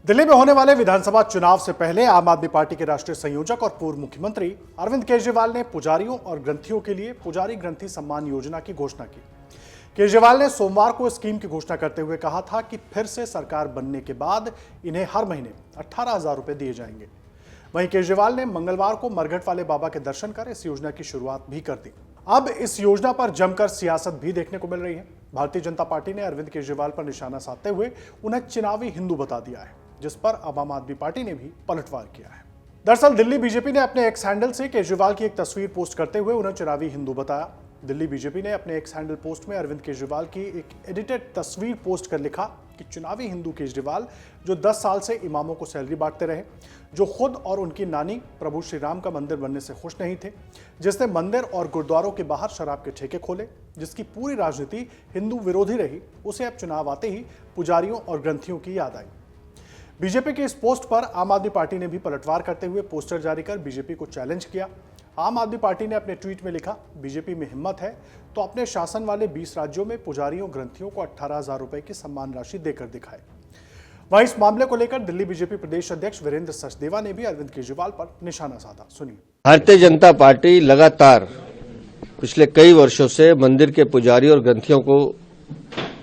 दिल्ली में होने वाले विधानसभा चुनाव से पहले आम आदमी पार्टी के राष्ट्रीय संयोजक और पूर्व मुख्यमंत्री अरविंद केजरीवाल ने पुजारियों और ग्रंथियों के लिए पुजारी ग्रंथि सम्मान योजना की घोषणा की। केजरीवाल ने सोमवार को स्कीम की घोषणा करते हुए कहा था कि फिर से सरकार बनने के बाद इन्हें हर महीने 18,000 रुपए दिए जाएंगे। वहीं केजरीवाल ने मंगलवार को मरघट वाले बाबा के दर्शन कर इस योजना की शुरुआत भी कर दी। अब इस योजना पर जमकर सियासत भी देखने को मिल रही है। भारतीय जनता पार्टी ने अरविंद केजरीवाल पर निशाना साधते हुए उन्हें चुनावी हिंदू बता दिया है, जिस पर अब आम आदमी पार्टी ने भी पलटवार किया है। दरअसल दिल्ली बीजेपी ने अपने एक्स हैंडल से केजरीवाल की एक तस्वीर पोस्ट करते हुए उन्हें चुनावी हिंदू बताया। दिल्ली बीजेपी ने अपने एक्स हैंडल पोस्ट में अरविंद केजरीवाल की एक एडिटेड तस्वीर पोस्ट कर लिखा कि चुनावी हिंदू केजरीवाल जो 10 साल से इमामों को सैलरी बांटते रहे, जो खुद और उनकी नानी प्रभु श्री राम का मंदिर बनने से खुश नहीं थे, जिसने मंदिर और गुरुद्वारों के बाहर शराब के ठेके खोले, जिसकी पूरी राजनीति हिंदू विरोधी रही, उसे अब चुनाव आते ही पुजारियों और ग्रंथियों की याद आई। बीजेपी के इस पोस्ट पर आम आदमी पार्टी ने भी पलटवार करते हुए पोस्टर जारी कर बीजेपी को चैलेंज किया। आम आदमी पार्टी ने अपने ट्वीट में लिखा, बीजेपी में हिम्मत है तो अपने शासन वाले 20 राज्यों में पुजारियों ग्रंथियों को 18,000 रुपए की सम्मान राशि देकर दिखाए। वहीं इस मामले को लेकर दिल्ली बीजेपी प्रदेश अध्यक्ष वीरेंद्र सचदेवा ने भी अरविंद केजरीवाल पर निशाना साधा। सुनिए। भारतीय जनता पार्टी लगातार पिछले कई वर्षों से मंदिर के पुजारी और ग्रंथियों को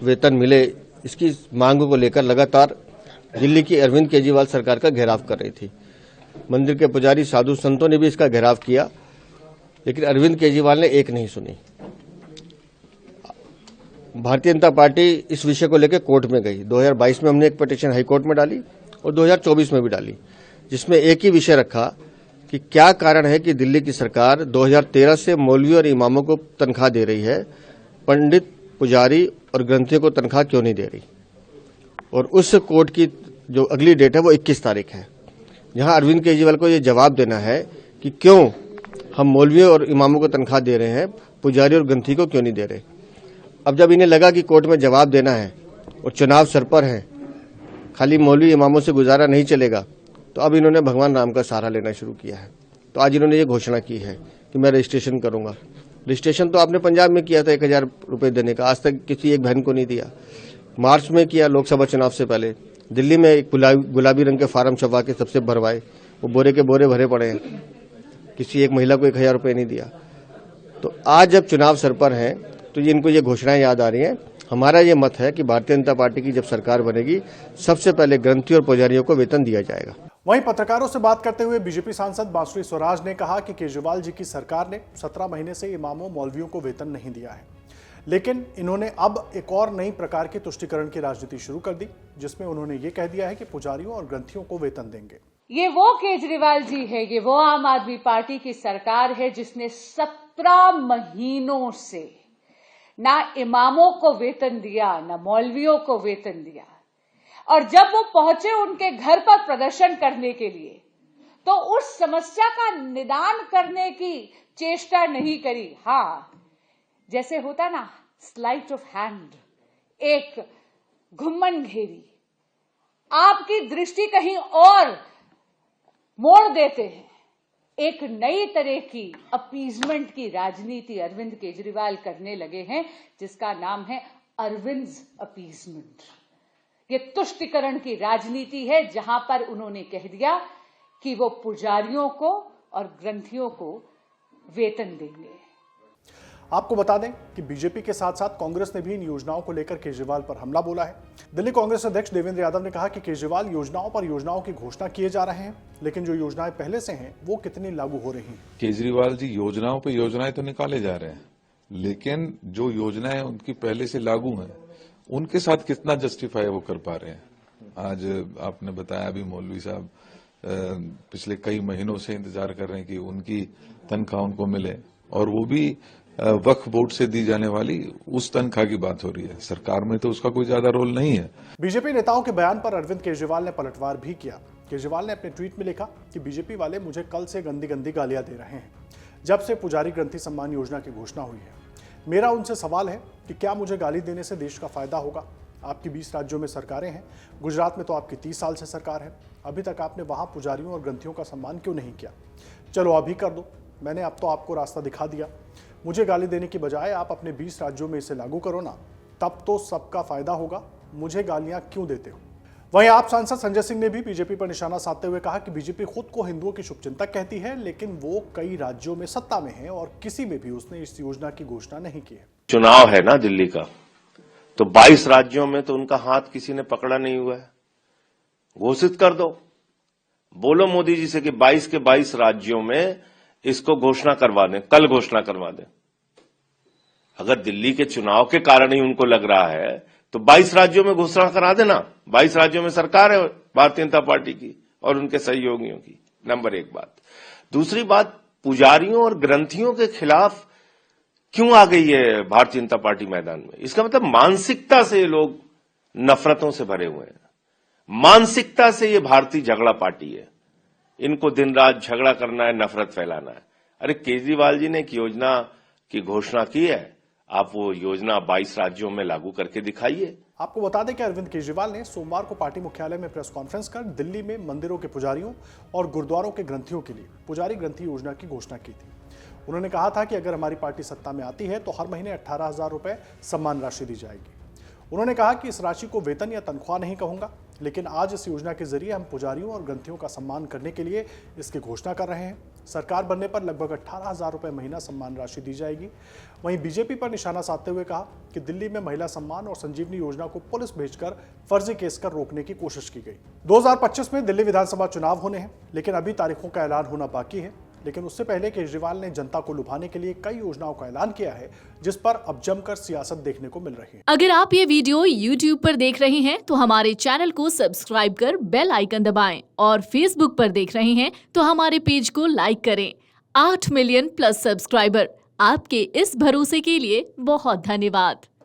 वेतन मिले, इसकी मांग को लेकर लगातार दिल्ली की अरविंद केजरीवाल सरकार का घेराव कर रही थी। मंदिर के पुजारी साधु संतों ने भी इसका घेराव किया, लेकिन अरविंद केजरीवाल ने एक नहीं सुनी। भारतीय जनता पार्टी इस विषय को लेकर कोर्ट में गई। 2022 में हमने एक पिटीशन हाई कोर्ट में डाली और 2024 में भी डाली, जिसमें एक ही विषय रखा कि क्या कारण है कि दिल्ली की सरकार 2013 से मौलवी और इमामों को तनख्वाह दे रही है, पंडित, पुजारी और ग्रंथियों को तनख्वाह क्यों नहीं दे रही। और उस कोर्ट की जो अगली डेट है वो 21 तारीख है, जहां अरविंद केजरीवाल को ये जवाब देना है कि क्यों हम मौलवियों और इमामों को तनख्वाह दे रहे हैं, पुजारी और ग्रंथी को क्यों नहीं दे रहे। अब जब इन्हें लगा कि कोर्ट में जवाब देना है और चुनाव सर पर है, खाली मौलवी इमामों से गुजारा नहीं चलेगा, तो अब इन्होंने भगवान राम का सहारा लेना शुरू किया है। तो आज इन्होंने ये घोषणा की है कि मैं रजिस्ट्रेशन करूंगा। रजिस्ट्रेशन तो आपने पंजाब में किया था 1,000 रुपये देने का, आज तक किसी एक बहन को नहीं दिया। मार्च में किया लोकसभा चुनाव से पहले, दिल्ली में एक गुलाबी रंग के फार्म छपवा के सबसे भरवाए, वो बोरे के बोरे भरे पड़े हैं, किसी एक महिला को 1,000 रुपये नहीं दिया। तो आज जब चुनाव सर पर है तो इनको ये घोषणाएं याद आ रही हैं। हमारा ये मत है कि भारतीय जनता पार्टी की जब सरकार बनेगी, सबसे पहले ग्रंथी और पुजारियों को वेतन दिया जाएगा। वहीं पत्रकारों से बात करते हुए बीजेपी सांसद बांसुरी स्वराज ने कहा कि केजरीवाल जी की सरकार ने 17 महीने से इमामों मौलवियों को वेतन नहीं दिया है, लेकिन इन्होंने अब एक और नई प्रकार की तुष्टीकरण की राजनीति शुरू कर दी, जिसमें उन्होंने ये कह दिया है कि पुजारियों और ग्रंथियों को वेतन देंगे। ये वो केजरीवाल जी है, ये वो आम आदमी पार्टी की सरकार है जिसने 17 महीनों से ना इमामों को वेतन दिया, ना मौलवियों को वेतन दिया। और जब वो पहुंचे उनके घर पर प्रदर्शन करने के लिए, तो उस समस्या का निदान करने की चेष्टा नहीं करी। हाँ, जैसे होता ना स्लाइट ऑफ हैंड, एक घुम्मन घेरी, आपकी दृष्टि कहीं और मोड़ देते हैं। एक नई तरह की अपीजमेंट की राजनीति अरविंद केजरीवाल करने लगे हैं, जिसका नाम है अरविंद अपीजमेंट। ये तुष्टीकरण की राजनीति है, जहां पर उन्होंने कह दिया कि वो पुजारियों को और ग्रंथियों को वेतन देंगे। आपको बता दें कि बीजेपी के साथ साथ कांग्रेस ने भी इन योजनाओं को लेकर केजरीवाल पर हमला बोला है। दिल्ली कांग्रेस अध्यक्ष देवेंद्र यादव ने कहा कि केजरीवाल योजनाओं पर योजनाओं की घोषणा किए जा रहे हैं, लेकिन जो योजनाएं पहले से हैं वो कितनी लागू हो रही हैं। केजरीवाल जी योजनाओं पे योजनाएं तो निकाले जा रहे हैं, लेकिन जो योजनाएं उनकी पहले से लागू हैं उनके साथ कितना जस्टिफाई वो कर पा रहे हैं। आज आपने बताया अभी मौलवी साहब पिछले कई महीनों से इंतजार कर रहे हैं कि उनकी तनख्वाह उनको मिले, और वो भी वक्फ बोर्ड से दी जाने वाली उस तनख्वाह की बात हो रही है। सरकार में तो उसका कोई ज्यादा रोल नहीं है। बीजेपी नेताओं के बयान पर अरविंद केजरीवाल ने पलटवार भी किया। केजरीवाल ने अपने ट्वीट में लिखा कि बीजेपी वाले मुझे कल से गंदी गंदी गालियां दे रहे हैं, जब से पुजारी ग्रंथि सम्मान योजना की घोषणा हुई है। मेरा उनसे सवाल है कि क्या मुझे गाली देने से देश का फायदा होगा। आपकी 20 राज्यों में सरकारें हैं, गुजरात में तो आपकी 30 साल से सरकार है, अभी तक आपने वहां पुजारियों और ग्रंथियों का सम्मान क्यों नहीं किया। चलो अभी कर दो, मैंने अब तो आपको रास्ता दिखा दिया। मुझे गाली देने की बजाय आप अपने 20 राज्यों में इसे लागू करो ना, तब तो सबका फायदा होगा। मुझे गालियां क्यों देते हो। वहीं आप सांसद संजय सिंह ने भी बीजेपी पर निशाना साधते हुए कहा कि बीजेपी खुद को हिंदुओं की शुभचिंतक कहती है, लेकिन वो कई राज्यों में सत्ता में है और किसी में भी उसने इस योजना की घोषणा नहीं की है। चुनाव है ना दिल्ली का, तो 22 राज्यों में तो उनका हाथ किसी ने पकड़ा नहीं हुआ है। घोषित कर दो, बोलो मोदी जी से कि 22 के 22 राज्यों में इसको घोषणा करवा दें, कल घोषणा करवा दें। अगर दिल्ली के चुनाव के कारण ही उनको लग रहा है तो 22 राज्यों में घोषणा करा देना। 22 राज्यों में सरकार है भारतीय जनता पार्टी की और उनके सहयोगियों की। नंबर एक बात। दूसरी बात, पुजारियों और ग्रंथियों के खिलाफ क्यों आ गई है भारतीय जनता पार्टी मैदान में? इसका मतलब मानसिकता से ये लोग नफरतों से भरे हुए हैं। मानसिकता से ये भारतीय झगड़ा पार्टी है। इनको दिन रात झगड़ा करना है, नफरत फैलाना है। अरे केजरीवाल जी ने एक योजना की घोषणा की है, आप वो योजना 22 राज्यों में लागू करके दिखाइए। आपको बता दें कि अरविंद केजरीवाल ने सोमवार को पार्टी मुख्यालय में प्रेस कॉन्फ्रेंस कर दिल्ली में मंदिरों के पुजारियों और गुरुद्वारों के ग्रंथियों के लिए पुजारी ग्रंथी योजना की घोषणा की थी। उन्होंने कहा था कि अगर हमारी पार्टी सत्ता में आती है तो हर महीने 18,000 रुपए सम्मान राशि दी जाएगी। उन्होंने कहा कि इस राशि को वेतन या तनख्वाह नहीं कहूंगा, लेकिन आज इस योजना के जरिए हम पुजारियों और ग्रंथियों का सम्मान करने के लिए इसकी घोषणा कर रहे हैं। सरकार बनने पर लगभग 18,000 रुपए महीना सम्मान राशि दी जाएगी। वहीं बीजेपी पर निशाना साधते हुए कहा कि दिल्ली में महिला सम्मान और संजीवनी योजना को पुलिस भेजकर फर्जी केस कर रोकने की कोशिश की गई। 2025 में दिल्ली विधानसभा चुनाव होने हैं, लेकिन अभी तारीखों का ऐलान होना बाकी है। लेकिन उससे पहले केजरीवाल ने जनता को लुभाने के लिए कई योजनाओं का ऐलान किया है, जिस पर अब जमकर सियासत देखने को मिल रही है। अगर आप ये वीडियो YouTube पर देख रहे हैं तो हमारे चैनल को सब्सक्राइब कर बेल आइकन दबाएं और Facebook पर देख रहे हैं तो हमारे पेज को लाइक करें। 8 मिलियन प्लस सब्सक्राइबर, आपके इस भरोसे के लिए बहुत धन्यवाद।